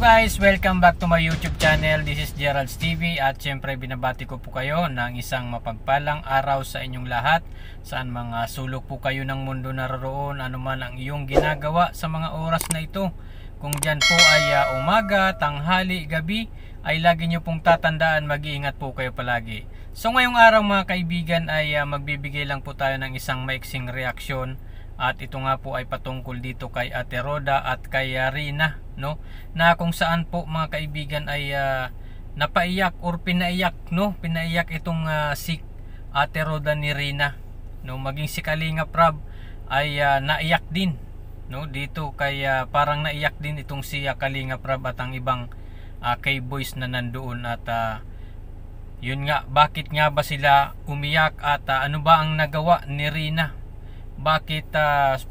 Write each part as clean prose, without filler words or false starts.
guys, welcome back to my YouTube channel. This is Gerald's TV at syempre binabati ko po kayo ng isang mapagpalang araw sa inyong lahat. Saan mga sulok po kayo ng mundo naroon, anuman ang iyong ginagawa sa mga oras na ito. Kung dyan po ay umaga, tanghali, gabi, ay lagi nyo pong tatandaan, mag-iingat po kayo palagi. So ngayong araw mga kaibigan ay magbibigay lang po tayo ng isang maiksing reaksyon. At ito nga po ay patungkol dito kay Ate Roda at kay Rina, no? Na kung saan po mga kaibigan ay napaiyak or pinaiyak, no? Pinaiyak itong si Ate Roda ni Rina, no? Maging si Kalinga Prab ay naiyak din, no? Dito kay parang naiyak din itong si Kalinga Prab at ang ibang K-boys na nandoon. At yun nga, bakit nga ba sila umiyak at ano ba ang nagawa ni Rina? Bakit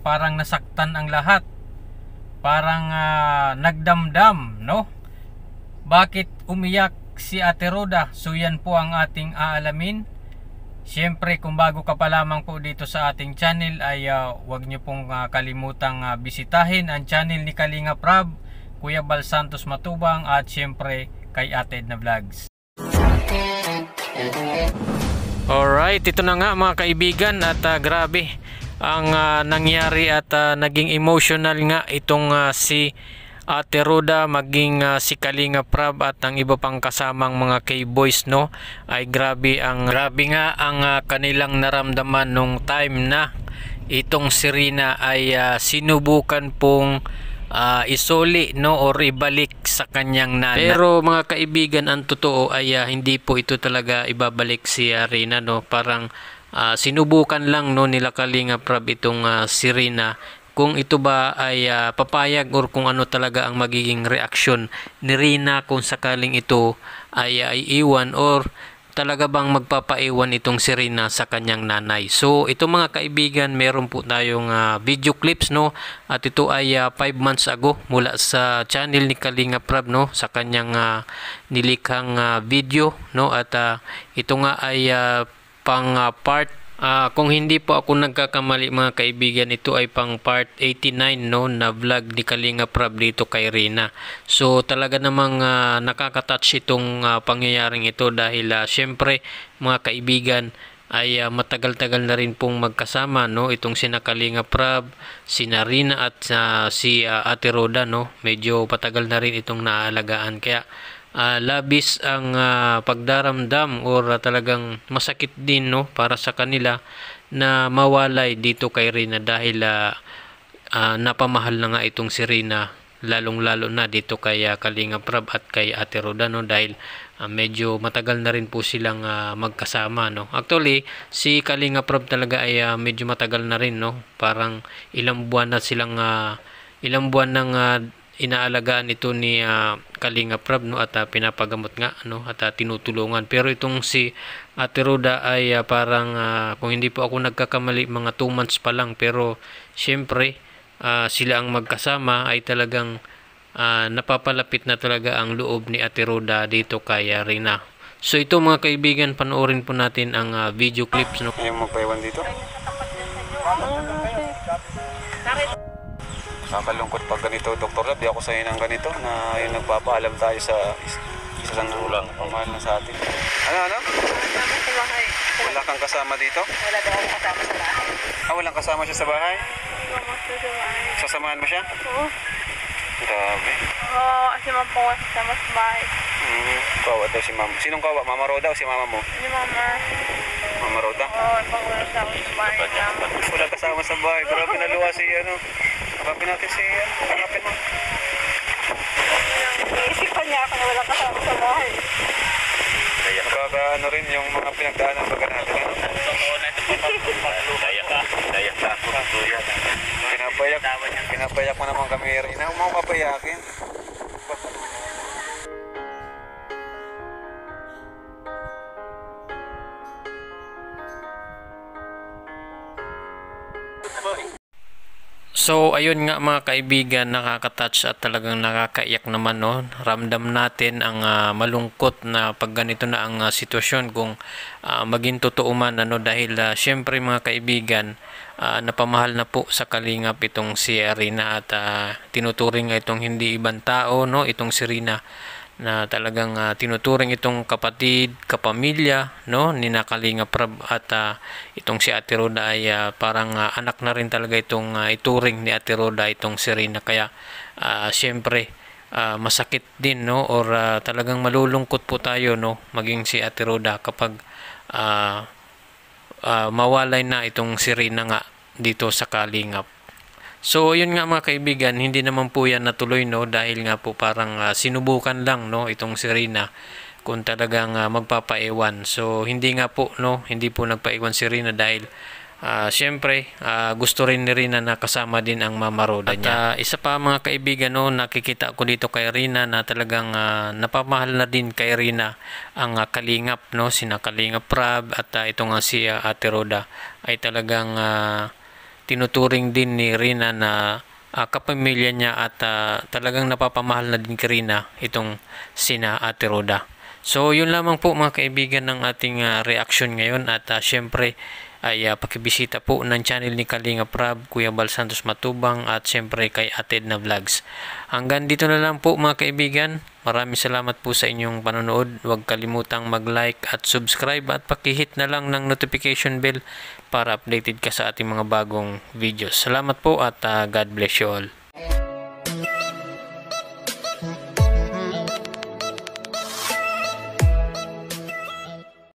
parang nasaktan ang lahat? Parang nagdamdam, no? Bakit umiyak si Ate Roda? So yan po ang ating aalamin. Siyempre kung bago ka pa lamang po dito sa ating channel ay huwag nyo pong kalimutang bisitahin ang channel ni Kalinga Prab, Kuya Bal Santos Matubang at siyempre kay Ate Edna Vlogs. Alright, ito na nga mga kaibigan at grabe ang nangyari at naging emotional nga itong si Ate Roda maging si Kalinga Prab at ang iba pang kasamang mga K-boys, no? Ay grabe nga ang kanilang naramdaman nung time na itong si Rina ay sinubukan pong isoli, no, or ibalik sa kanyang nana. Pero mga kaibigan, ang totoo ay hindi po ito talaga ibabalik si Rina, no? Parang sinubukan lang, no, nila Kalinga Prab itong si Rina kung ito ba ay papayag or kung ano talaga ang magiging reaksyon ni Rina kung sakaling ito ay iiwan or talaga bang magpapaiwan itong si Rina sa kanyang nanay. So ito mga kaibigan, meron po tayong video clips, no, at ito ay 5 months ago mula sa channel ni Kalinga Prab, no, sa kanyang nilikhang video, no, at ito nga ay pang part, kung hindi po ako nagkakamali mga kaibigan, ito ay pang part 89, no, na vlog ni Kalinga Prab dito kay Rina. So talaga namang nakaka-touch itong pangyayaring ito dahil syempre mga kaibigan ay matagal-tagal na rin pong magkasama, no, itong sina Kalinga Prab, sina Rina at si Ate Roda, no. Medyo patagal na rin itong naalagaan, kaya labis ang pagdaramdam or talagang masakit din, no, para sa kanila na mawalay dito kay Rina dahil napamahal na nga itong si Rina, lalong-lalo na dito kay Kalinga Prab at kay Ate Roda, no, dahil medyo matagal na rin po silang magkasama, no. Actually si Kalinga Prab talaga ay medyo matagal na rin, no, parang ilang buwan na silang ilang buwan nang inaalagaan ito ni Kalinga Prab, no, at pinapagamot nga, no, at tinutulungan. Pero itong si Ate Roda ay parang kung hindi po ako nagkakamali mga 2 months pa lang, pero syempre sila ang magkasama ay talagang napapalapit na talaga ang loob ni Ate Roda dito kay Rina. So ito mga kaibigan, panoorin po natin ang video clips, no. Ayaw magpaiwan dito. Nakakalungkot pag ganito, Dr. Lab. Di ako sa'yo ng ganito na yung nagpapaalam tayo sa isang dulang pamahal na sa atin. Ano? Wala kang kasama dito? Wala daw akong kasama sa bahay. Walang kasama siya sa bahay? Sasamahan mo siya? Oo. Grabe. Oo, si Mama po kasama sa bahay. Kawa daw si Mama. Sinong kawa? Mama Roda o si Mama mo? Si Mama. Mama Roda? Oo, wala kasama sa bahay. Wala kasama sa bahay. Grabe, naluwa si ano. Kapapin natin si kapapin mo. Iisipan niya ako na walang kasama sa bahay. Nakakaano rin yung mga pinagdaanan baga natin. Pinapayak mo naman kami rin. Huwag mo papayakin. So ayun nga mga kaibigan, nakaka-touch at talagang nakakaiyak naman, no. Ramdam natin ang malungkot na pag ganito na ang sitwasyon kung maging totoo man, ano, dahil syempre mga kaibigan, napamahal na po sa Kalingap itong si Rina at tinuturing nga itong hindi ibang tao, no, itong si Rina, na talagang tinuturing itong kapatid, kapamilya, no, ni na Kalingap Rab, at itong si Ate Roda ay parang anak na rin talaga itong ituring ni Ate Roda itong si Rina. Kaya siyempre masakit din, no, or talagang malulungkot po tayo, no, maging si Ate Roda kapag mawalay na itong si Rina nga dito sa Kalingap. So, yun nga mga kaibigan, hindi naman po yan natuloy, no, dahil nga po parang sinubukan lang, no, itong si Rina kung talagang magpapaiwan. So, hindi nga po, no, hindi po nagpaiwan si Rina dahil syempre gusto rin ni Rina na kasama din ang Mama Roda niya. At isa pa mga kaibigan, no, nakikita ko dito kay Rina na talagang napamahal na din kay Rina ang Kalingap, no, sina Kalingap Rab at ito nga si Ate Roda ay talagang tinuturing din ni Rina na kapamilya niya at talagang napapamahal na din kay Rina itong sina Ate Roda. So yun lamang po mga kaibigan ng ating reaction ngayon at syempre ay pakibisita po ng channel ni Kalingap Rab, Kuya Bal Santos Matubang at syempre kay Ate Edna Vlogs. Hanggang dito na lang po mga kaibigan. Maraming salamat po sa inyong panonood. Huwag kalimutang mag-like at subscribe at pakihit na lang ng notification bell para updated ka sa ating mga bagong videos. Salamat po at God bless you all.